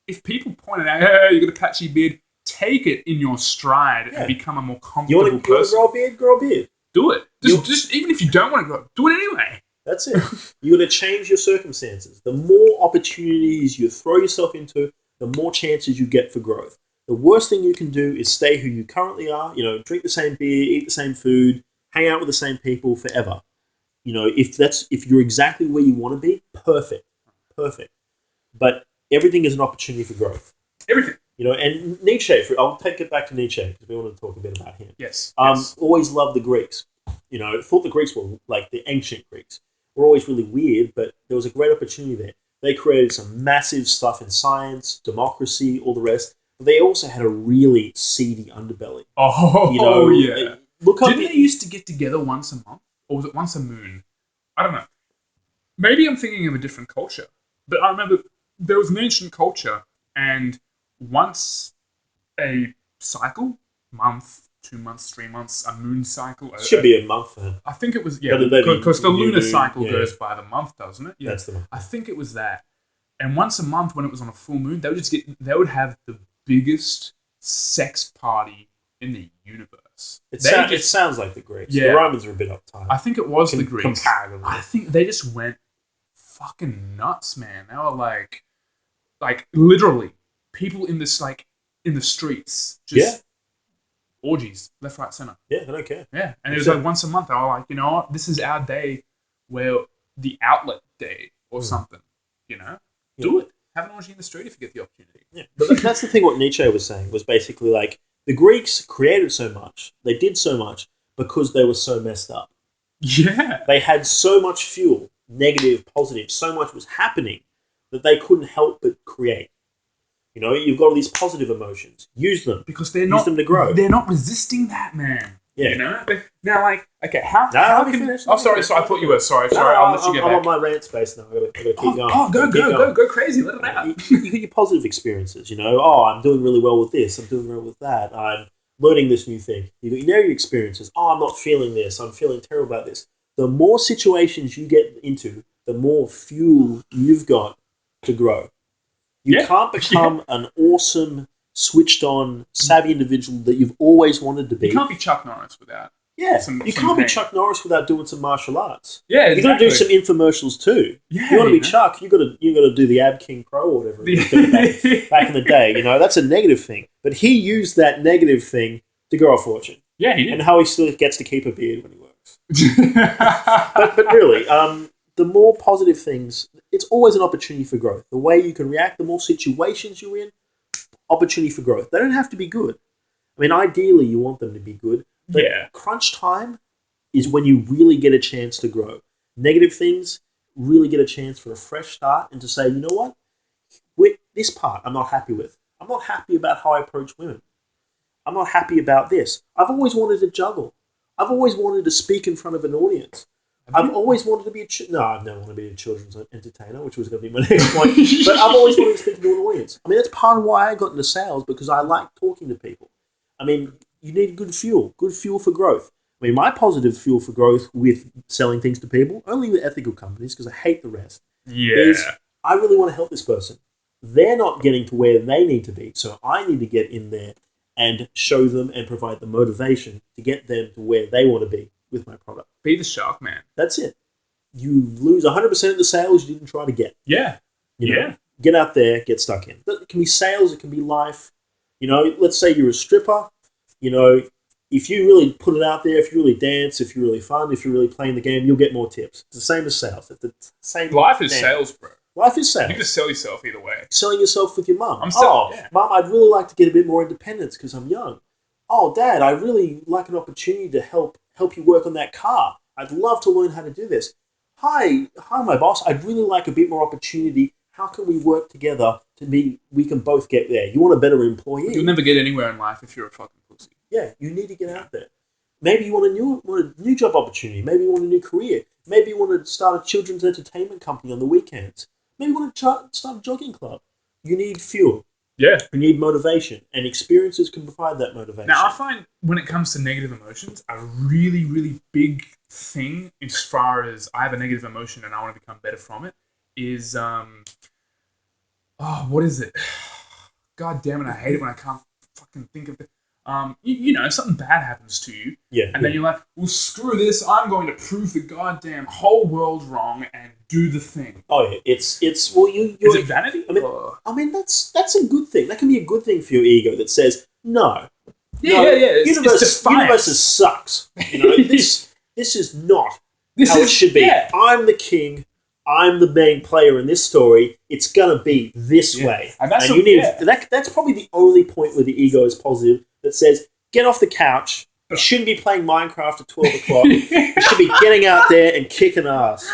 If people point it out, hey, you got a patchy beard, take it in your stride and become a more comfortable person. You want to grow a beard? Grow a beard. Do it. Just even if you don't want to grow, do it anyway. That's it. You're going to change your circumstances. The more opportunities you throw yourself into, the more chances you get for growth. The worst thing you can do is stay who you currently are. Drink the same beer, eat the same food, hang out with the same people forever. If you're exactly where you want to be, perfect. But everything is an opportunity for growth. Everything. And Nietzsche, I'll take it back to Nietzsche because we want to talk a bit about him. Yes. Always loved the Greeks. Thought the Greeks were like the ancient Greeks. Were always really weird, but there was a great opportunity there. They created some massive stuff in science, democracy, all the rest. But they also had a really seedy underbelly. Oh, yeah. Look up. Didn't they used to get together once a month? Or was it once a moon? I don't know. Maybe I'm thinking of a different culture. But I remember there was an ancient culture, and once a cycle, month, 2 months, 3 months, a moon cycle. It should be a month then. I think it was, because the lunar cycle goes by the month, doesn't it? Yeah. That's the month. I think it was that. And once a month, when it was on a full moon, they would have the biggest sex party in the universe. It sounds like the Greeks. Yeah. The Romans are a bit uptight. I think it was the Greeks. Comparatively. I think they just went fucking nuts, man. They were like literally people in this in the streets, just orgies, left, right, center. Yeah, they don't care. Yeah, and it was like once a month. They were like, you know what, this is our day, where the outlet day or something. Do it. Have an orgy in the street if you get the opportunity. Yeah, but that's the thing. What Nietzsche was saying was basically like the Greeks created so much, they did so much because they were so messed up. Yeah, they had so much fuel, negative, positive, so much was happening that they couldn't help but create. You've got all these positive emotions. Use them because use them to grow. They're not resisting that, man. Yeah. Now, okay, how can finish? Oh, sorry. So I thought you were. Sorry. I'll let you get back. I'm on my rant space now. I've got to keep going. Go crazy. Let it out. You get your positive experiences. I'm doing really well with this. I'm doing well with that. I'm learning this new thing. You got your negative experiences. I'm not feeling this. I'm feeling terrible about this. The more situations you get into, the more fuel you've got to grow. You can't become an awesome, switched-on, savvy individual that you've always wanted to be. You can't be Chuck Norris without. Yeah, you can't be Chuck Norris without doing some martial arts. Yeah, exactly. You got to do some infomercials too. Yeah, if you want to be Chuck, you got to do the Ab King Pro or whatever back in the day. That's a negative thing, but he used that negative thing to grow a fortune. Yeah, he did. And how he still gets to keep a beard when he works. but really, the more positive things, it's always an opportunity for growth. The way you can react, the more situations you're in, opportunity for growth. They don't have to be good. I mean, ideally, you want them to be good. But crunch time is when you really get a chance to grow. Negative things really get a chance for a fresh start and to say, you know what? This part I'm not happy with. I'm not happy about how I approach women. I'm not happy about this. I've always wanted to juggle. I've always wanted to speak in front of an audience. I've always wanted to be I've never wanted to be a children's entertainer, which was going to be my next point. But I've always wanted to speak to an audience. I mean, that's part of why I got into sales, because I like talking to people. I mean, you need good fuel for growth. I mean, my positive fuel for growth with selling things to people, only with ethical companies, because I hate the rest, is I really want to help this person. They're not getting to where they need to be, so I need to get in there and show them and provide the motivation to get them to where they want to be with my product. Be the shark man. That's it. You lose 100% of the sales you didn't try to get. Yeah. Get out there, get stuck in. It can be sales, it can be life. Let's say you're a stripper. If you really put it out there, if you really dance, if you're really fun, if you're really playing the game, you'll get more tips. It's the same as sales. It's the same. Life is sales, bro. Life is sales. You can just sell yourself either way. Selling yourself with your mum. Mum, I'd really like to get a bit more independence because I'm young. Oh, Dad, I really like an opportunity to help you work on that car. I'd love to learn how to do this. Hi, my boss. I'd really like a bit more opportunity. How can we work together we can both get there? You want a better employee. You'll never get anywhere in life if you're a fucking pussy. Yeah, you need to get out there. Maybe you want a new job opportunity. Maybe you want a new career. Maybe you want to start a children's entertainment company on the weekends. Maybe you want to start a jogging club. You need fuel. Yeah. You need motivation, and experiences can provide that motivation. Now, I find when it comes to negative emotions, a really, really big thing as far as I have a negative emotion and I want to become better from it is, what is it? God damn it, I hate it when I can't fucking think of it. Something bad happens to you, and then you're like, well, screw this, I'm going to prove the goddamn whole world wrong and do the thing. Oh, yeah, it's Is it vanity? I mean, that's a good thing. That can be a good thing for your ego that says, no. Universe sucks. This is not how it should be. Yeah. I'm the king. I'm the main player in this story. It's gonna be this way, and that's probably the only point where the ego is positive. That says, get off the couch. You shouldn't be playing Minecraft at 12 o'clock. You should be getting out there and kicking ass.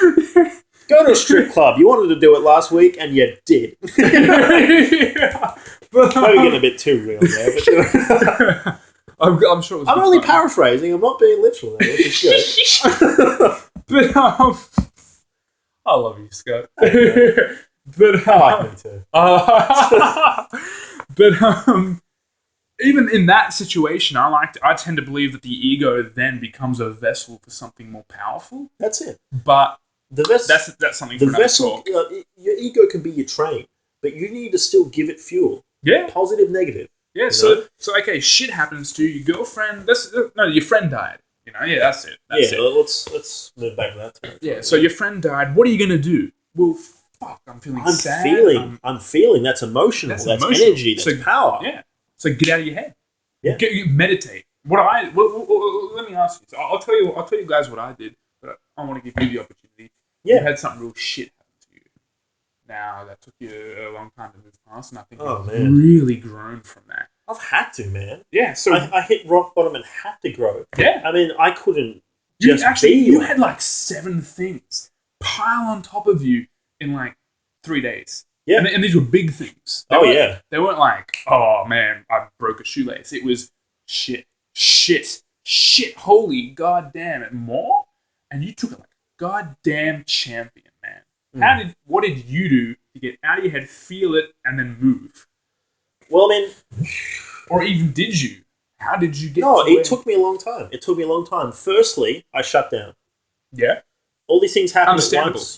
Go to a strip club. You wanted to do it last week, and you did. Yeah. But, Maybe getting a bit too real there. But, I'm sure it was I'm only fun. paraphrasing. I'm not being literal there, which is good. But I love you, Scott. Hey, But I like me too. But even in that situation, I tend to believe that the ego then becomes a vessel for something more powerful. That's it. But that's something for the another vessel. talk. Your ego can be your train, but you need to still give it fuel. Yeah. Positive, negative. Yeah. So okay, shit happens to you. Your girlfriend. Your friend died. Yeah, that's it. That's it. Let's move back to that territory. Yeah. So your friend died. What are you gonna do? Well, fuck. I'm feeling sad. I'm feeling. That's emotional. That's energy. That's power. Yeah. So get out of your head. Yeah. Meditate. Let me ask you. So I'll tell you guys what I did, but I want to give you the opportunity. Yeah. You had something real shit happen to you. Now that took you a long time to move past, and I think you've really grown from that. I've had to, man. Yeah. So I hit rock bottom and had to grow. Yeah. I mean, I couldn't. You had like 7 things pile on top of you in like 3 days. Yeah. And these were big things. They weren't like, oh man, I broke a shoelace. It was shit, holy goddamn it, more? And you took it like a goddamn champion, man. What did you do to get out of your head, feel it, and then move? Well, I mean... Or even did you? How did you get took me a long time. Firstly, I shut down. Yeah. All these things happened at once,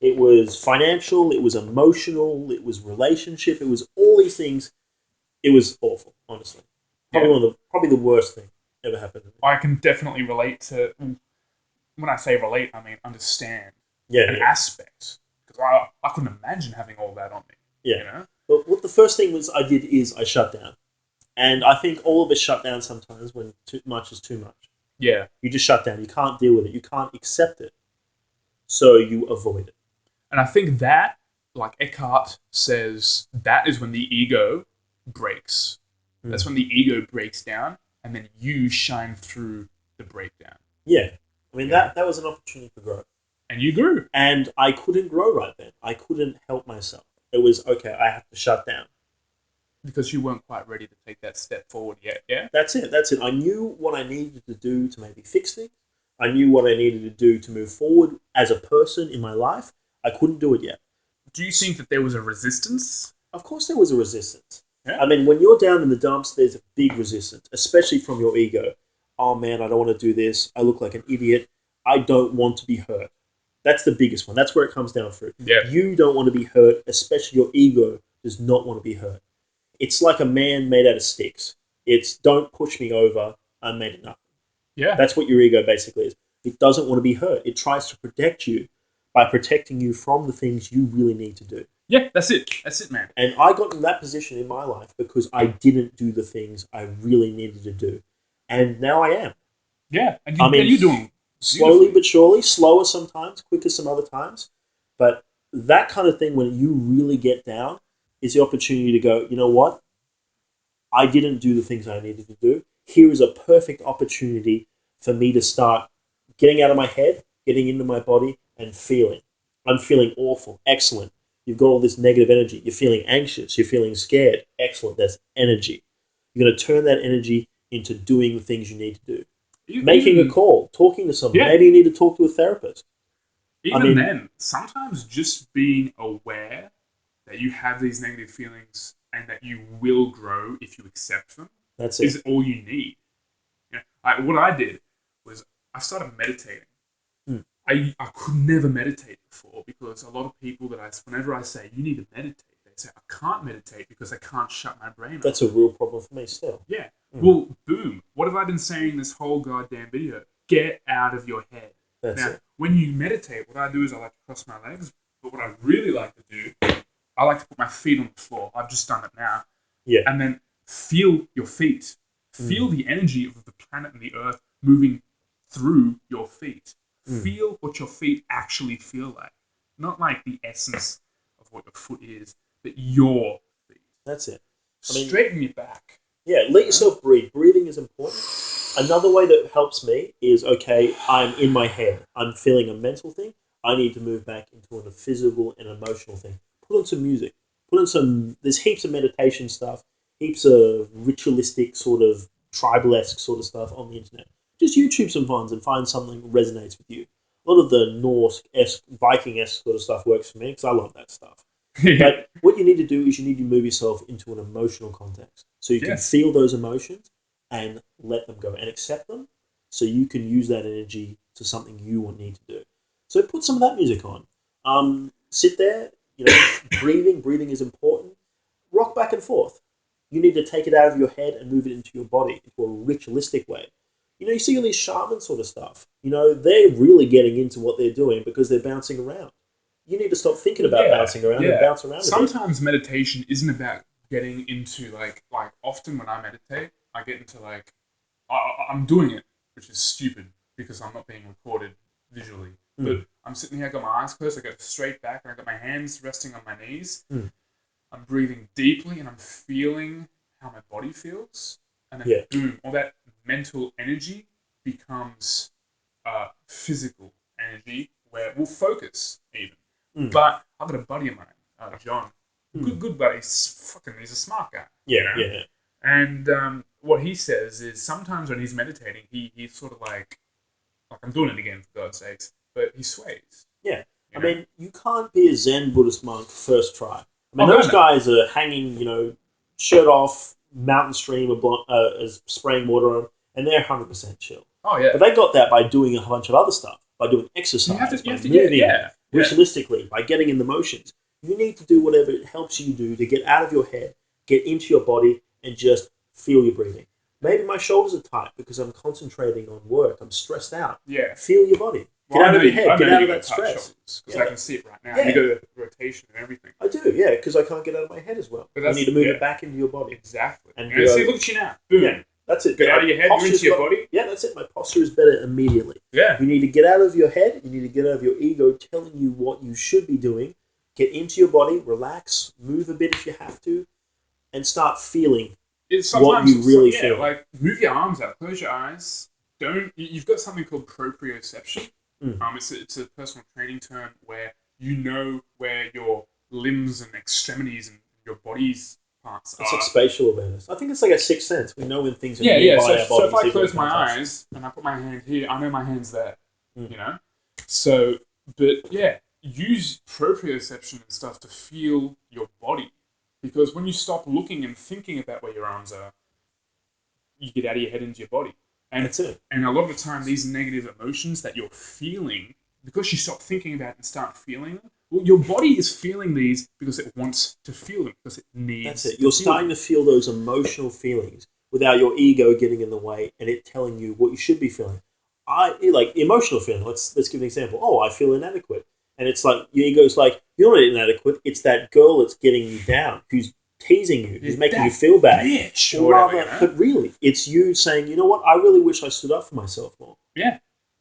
It was financial, it was emotional, it was relationship, it was all these things. It was awful, honestly. Probably the worst thing ever happened to me. I can definitely relate to, when I say relate, I mean understand an aspect. Because I couldn't imagine having all that on me. Yeah. But what the first thing I did is I shut down. And I think all of us shut down sometimes when too much is too much. Yeah. You just shut down. You can't deal with it. You can't accept it. So you avoid it. And I think that, like Eckhart says, that is when the ego breaks. That's when the ego breaks down, and then you shine through the breakdown. Yeah. I mean, that was an opportunity for growth. And you grew. And I couldn't grow right then. I couldn't help myself. It was, okay, I have to shut down. Because you weren't quite ready to take that step forward yet, yeah? That's it. I knew what I needed to do to maybe fix things. I knew what I needed to do to move forward as a person in my life. I couldn't do it yet. Do you think that there was a resistance? Of course there was a resistance. Yeah. I mean, when you're down in the dumps, there's a big resistance, especially from your ego. Oh man, I don't want to do this. I look like an idiot. I don't want to be hurt. That's the biggest one. That's where it comes down through. Yeah. You don't want to be hurt, especially your ego does not want to be hurt. It's like a man made out of sticks. It's don't push me over, I'm made of nothing. Yeah. That's what your ego basically is. It doesn't want to be hurt. It tries to protect you by protecting you from the things you really need to do. Yeah, that's it. That's it, man. And I got in that position in my life because I didn't do the things I really needed to do. And now I am. Yeah. And you're doing slowly but surely, slower sometimes, quicker some other times. But that kind of thing, when you really get down, is the opportunity to go, you know what? I didn't do the things I needed to do. Here is a perfect opportunity for me to start getting out of my head, getting into my body, and feeling. I'm feeling awful. Excellent. You've got all this negative energy. You're feeling anxious. You're feeling scared. Excellent. That's energy. You're going to turn that energy into doing the things you need to do. Making a call, talking to someone. Yeah. Maybe you need to talk to a therapist. Then, sometimes just being aware that you have these negative feelings and that you will grow if you accept them is all you need. What I did was I started meditating. I could never meditate before because a lot of people whenever I say, you need to meditate, they say, I can't meditate because I can't shut my brain off. That's a real problem for me still. Yeah. Well, boom. What have I been saying this whole goddamn video? Get out of your head. That's it. When you meditate, what I do is I like to cross my legs, but what I really like to do, I like to put my feet on the floor. I've just done it now. Yeah. And then feel your feet. Feel the energy of the planet and the earth moving through your feet. Feel what your feet actually feel like. Not like the essence of what your foot is, but your feet. That's it. Straighten your back. Yeah, let yourself breathe. Breathing is important. Another way that helps me is, okay, I'm in my head. I'm feeling a mental thing. I need to move back into a physical and emotional thing. Put on some music. Put on some. There's heaps of meditation stuff, heaps of ritualistic sort of tribal-esque sort of stuff on the internet. Just YouTube some ones and find something that resonates with you. A lot of the Norse-esque, Viking-esque sort of stuff works for me because I love that stuff. But what you need to do is you need to move yourself into an emotional context so you can feel those emotions and let them go and accept them so you can use that energy to something you need to do. So put some of that music on. Sit there, breathing is important. Rock back and forth. You need to take it out of your head and move it into your body into a ritualistic way. You see all these shaman sort of stuff. They're really getting into what they're doing because they're bouncing around. You need to stop thinking about bouncing around and bounce around. Sometimes meditation isn't about getting into like often when I meditate, I get into I'm doing it, which is stupid because I'm not being recorded visually. But I'm sitting here, I got my eyes closed, I got straight back, and I got my hands resting on my knees. I'm breathing deeply, and I'm feeling how my body feels, and then boom, all that mental energy becomes physical energy where we'll focus even. But I've got a buddy of mine, John, good buddy. He's a smart guy. Yeah. And what he says is sometimes when he's meditating, he's sort of like I'm doing it again for God's sakes, but he sways. Yeah, I mean, you can't be a Zen Buddhist monk first try. I mean, those guys are hanging, shirt off, mountain stream, spraying water on, and they're 100% chill. Oh yeah, but they got that by doing a bunch of other stuff, by doing exercise, by moving, ritualistically, by getting in the motions. You need to do whatever it helps you do to get out of your head, get into your body, and just feel your breathing. Maybe my shoulders are tight because I'm concentrating on work. I'm stressed out. Yeah. Feel your body. Get out of your head. Get out of that stress. Because I can see it right now. Yeah. You go to rotation and everything. I do, yeah, because I can't get out of my head as well. But I need to move it back into your body. Exactly. And see, look at you now. Boom. Yeah, that's it. Get out of your head, into your body. Yeah, that's it. My posture is better immediately. Yeah. You need to get out of your head. You need to get out of your ego telling you what you should be doing. Get into your body, relax, move a bit if you have to, and start feeling what you really feel. Like move your arms out, close your eyes. You've got something called proprioception. It's a personal training term where you know where your limbs and extremities and your body's parts are. It's like spatial awareness. I think it's like a sixth sense. We know when things are nearby our bodies. So if I close my eyes and I put my hand here, I know my hand's there. So, but yeah, use proprioception and stuff to feel your body. Because when you stop looking and thinking about where your arms are, you get out of your head into your body. And that's it. And a lot of the time, these negative emotions that you're feeling, because you stop thinking about it and start feeling them, well, your body is feeling these because it wants to feel them, because it needs. That's it. You're starting to feel those emotional feelings without your ego getting in the way and it telling you what you should be feeling. Like emotional feeling. Let's give an example. Oh, I feel inadequate. And it's like, your ego's like, you're not inadequate. It's that girl that's getting you down, who's teasing you, who's making you feel bad. Bitch, or whatever, but really, it's you saying, you know what, I really wish I stood up for myself more. Yeah.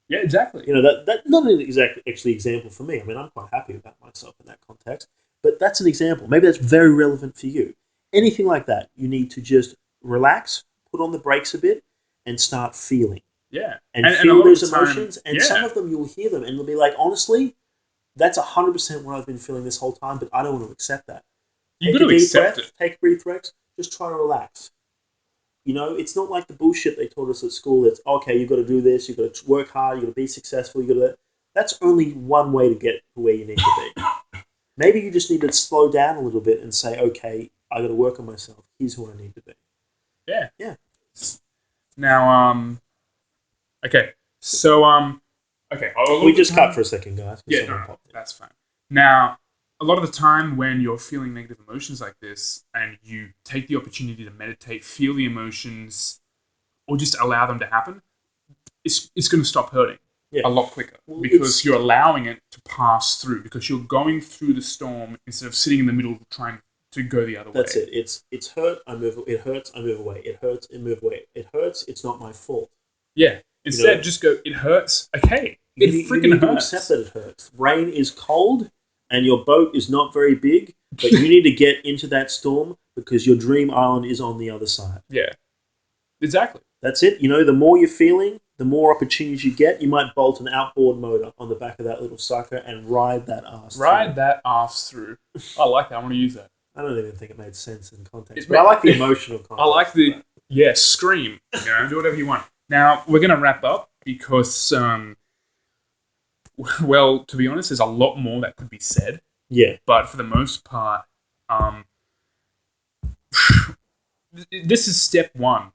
Yeah, exactly. That not an actually example for me. I mean, I'm quite happy about myself in that context. But that's an example. Maybe that's very relevant for you. Anything like that, you need to just relax, put on the brakes a bit, and start feeling. Yeah. And feel those emotions. And some of them, you'll hear them, and they'll be like, honestly, that's 100% what I've been feeling this whole time, but I don't want to accept that. You've got to accept it. Take a breath, Rex. Just try to relax. It's not like the bullshit they taught us at school. It's, okay, you've got to do this, you've got to work hard, you've got to be successful, that's only one way to get to where you need to be. Maybe you just need to slow down a little bit and say, okay, I got to work on myself. Here's who I need to be. Yeah. Yeah. Now, okay. So, okay. We just cut for a second, guys. Yeah, no, that's fine. Now, a lot of the time when you're feeling negative emotions like this and you take the opportunity to meditate, feel the emotions, or just allow them to happen, it's going to stop hurting a lot quicker because you're allowing it to pass through, because you're going through the storm instead of sitting in the middle trying to go the other way. That's it. It's hurt, I move. It hurts, I move away. It hurts, I move away. It hurts, it's not my fault. Yeah. Instead, just go, it hurts. Okay. It freaking hurts. To accept that it hurts. Rain is cold and your boat is not very big, but you need to get into that storm because your dream island is on the other side. Yeah. Exactly. That's it. The more you're feeling, the more opportunities you get, you might bolt an outboard motor on the back of that little sucker and ride that ass through. I like that. I want to use that. I don't even think it made sense in context, but I like the emotional context. I like the scream. Do whatever you want. Now we're gonna wrap up because, well, to be honest, there's a lot more that could be said. Yeah, but for the most part, this is step one.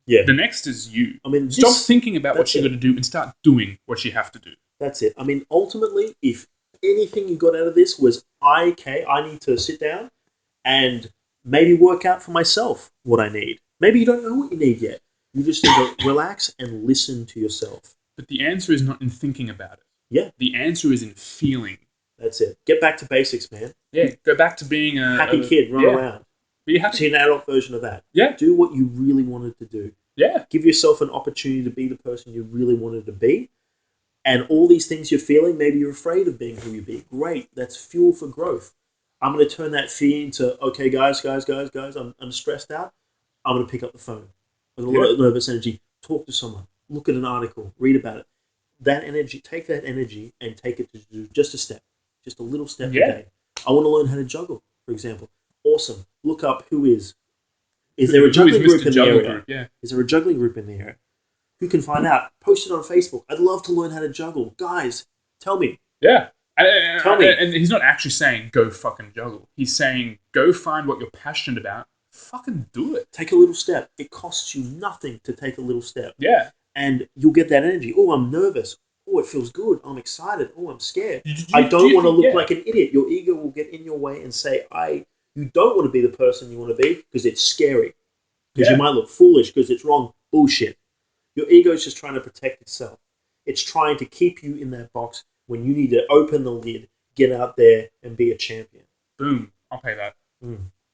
Yeah. The next is you. I mean, stop thinking about what you're going to do and start doing what you have to do. That's it. I mean, ultimately, if anything you got out of this was, I need to sit down and maybe work out for myself what I need. Maybe you don't know what you need yet. You just need to relax and listen to yourself. But the answer is not in thinking about it. Yeah. The answer is in feeling. That's it. Get back to basics, man. Yeah, go back to being a happy kid, run around. Be happy. See an adult version of that. Yeah. Do what you really wanted to do. Yeah. Give yourself an opportunity to be the person you really wanted to be. And all these things you're feeling, maybe you're afraid of being who you be. Great. That's fuel for growth. I'm going to turn that fear into, okay, guys, I'm stressed out. I'm going to pick up the phone. With a lot of nervous energy. Talk to someone. Look at an article. Read about it. That energy, take that energy and take it to do just a step. Just a little step a day. I want to learn how to juggle, for example. Awesome. Look up who is. Is there a juggling group in the area? Yeah. Is there a juggling group in the area? Who can find out? Post it on Facebook. I'd love to learn how to juggle. Guys, tell me. Yeah. Tell me. And he's not actually saying go fucking juggle. He's saying go find what you're passionate about. Fucking do it. Take a little step. It costs you nothing to take a little step. Yeah. And you'll get that energy. Oh, I'm nervous. Oh, it feels good. I'm excited. Oh, I'm scared. I don't want to look like an idiot. Your ego will get in your way and say, you don't want to be the person you want to be because it's scary. Because you might look foolish because it's wrong. Bullshit. Your ego is just trying to protect itself. It's trying to keep you in that box when you need to open the lid, get out there, and be a champion. Boom. I'll pay that.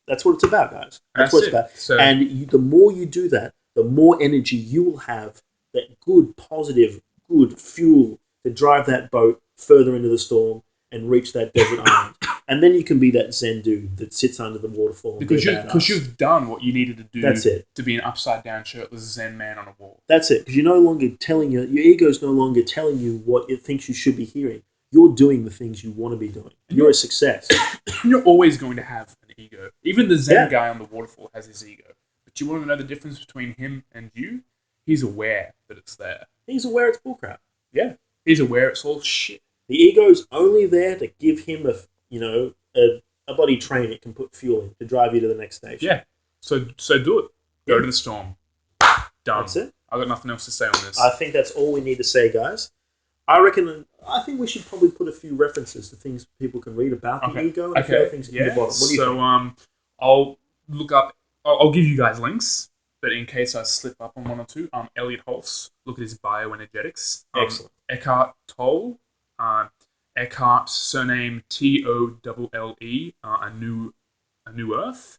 That's what it's about, guys. That's what it's about. So, and the more you do that, the more energy you will have, that good, positive, good fuel to drive that boat further into the storm and reach that desert island. And then you can be that Zen dude that sits under the waterfall. Because you've done what you needed to do. That's it. To be an upside down shirtless Zen man on a wall. That's it. Because you're no longer your ego's no longer telling you what it thinks you should be hearing. You're doing the things you want to be doing. You're a success. You're always going to have an ego. Even the Zen guy on the waterfall has his ego. But you want to know the difference between him and you? He's aware that it's there. He's aware it's bullcrap. Yeah. He's aware it's all shit. The ego's only there to give him a body train it can put fuel in to drive you to the next station. Yeah. So do it. Go to the storm. Done. That's it. I've got nothing else to say on this. I think that's all we need to say, guys. I think we should probably put a few references to things people can read about the ego and a few other things at the bottom. What do you think? I'll look up. I'll give you guys links, but in case I slip up on one or two, Elliott Hulse. Look at his bioenergetics. Excellent. Eckhart Tolle. Eckhart, surname Tolle. A New Earth.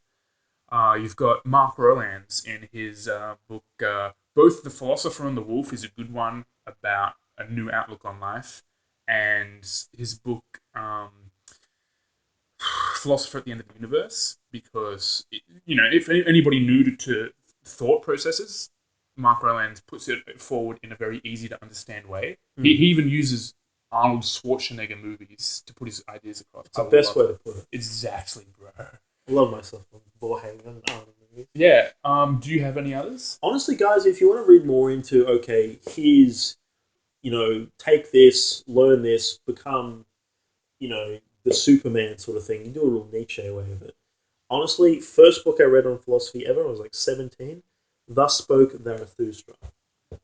You've got Mark Rowlands in his book. Both The Philosopher and the Wolf is a good one about a new outlook on life, and his book Philosopher at the End of the Universe, because if anybody new to thought processes, Mark Rowlands puts it forward in a very easy to understand way. He even uses Arnold Schwarzenegger movies to put his ideas across. It's the best way to put it. Exactly, bro. I love myself on Borhagen and Arnold movies. Yeah. Do you have any others? Honestly, guys, if you want to read more into his take this, learn this, become, the Superman sort of thing. You do a little Nietzsche way of it. Honestly, first book I read on philosophy ever, I was like 17. Thus Spoke Zarathustra.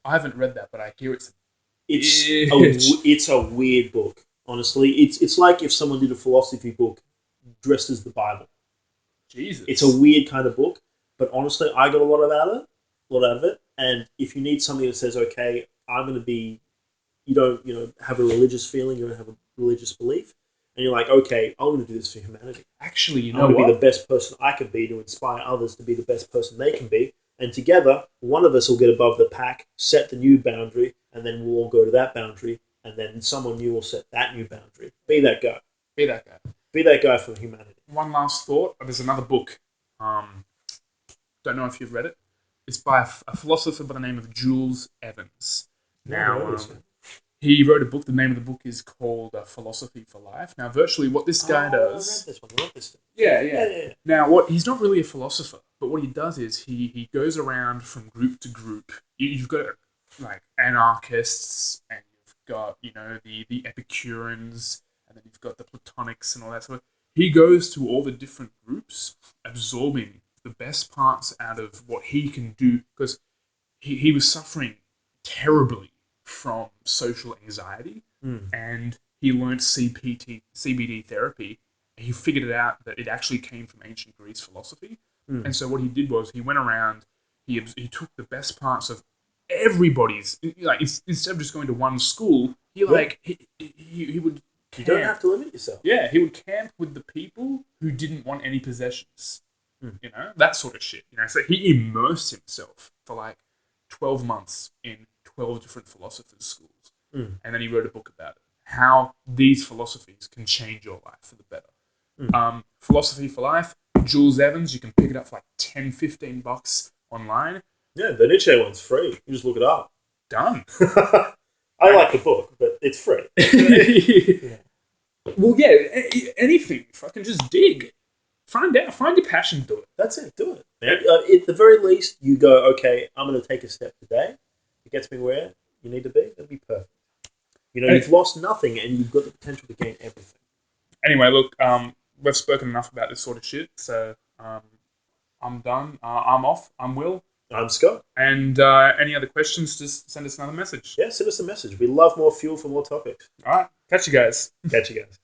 I haven't read that, but I hear it's a weird book. Honestly, it's like if someone did a philosophy book dressed as the Bible. Jesus. It's a weird kind of book, but honestly, I got a lot out of it. And if you need something that says, okay, I'm going to be, you don't, have a religious feeling, you don't have a religious belief, and you're like, okay, I'm going to do this for humanity. Actually, I'm going to be the best person I can be to inspire others to be the best person they can be. And together, one of us will get above the pack, set the new boundary, and then we'll all go to that boundary, and then someone new will set that new boundary. Be that guy. Be that guy. Be that guy for humanity. One last thought. There's another book. Don't know if you've read it. It's by a philosopher by the name of Jules Evans. Now, he wrote a book. The name of the book is called Philosophy for Life. Now, virtually what this guy does... I read this one. I read this one. Yeah. Now, he's not really a philosopher, but what he does is he goes around from group to group. You've got like anarchists, and you've got the Epicureans, and then you've got the Platonics and all that sort of. He goes to all the different groups, absorbing the best parts out of what he can do, because he was suffering terribly from social anxiety, and he learned CBD therapy. And he figured it out that it actually came from ancient Greece philosophy. And so what he did was he went around, he took the best parts of everybody's, like instead of just going to one school, he would camp. You don't have to limit yourself. Yeah, he would camp with the people who didn't want any possessions. That sort of shit. So he immersed himself for like 12 months in 12 different philosophers' schools. And then he wrote a book about it. How these philosophies can change your life for the better. Philosophy for Life, Jules Evans, you can pick it up for like $10-15 online. Yeah, the Nietzsche one's free. You just look it up. Done. I like the book, but it's free. Well, yeah, anything. Fucking just dig. Find your passion, do it. That's it, do it. At the very least, you go, okay, I'm going to take a step today. It gets me where you need to be. That'll be perfect. You've lost nothing, and you've got the potential to gain everything. Anyway, look, we've spoken enough about this sort of shit, so I'm done. I'm off. I'm Will. I'm Scott. And any other questions, just send us another message. Yeah, send us a message. We love more fuel for more topics. All right. Catch you guys. Catch you guys.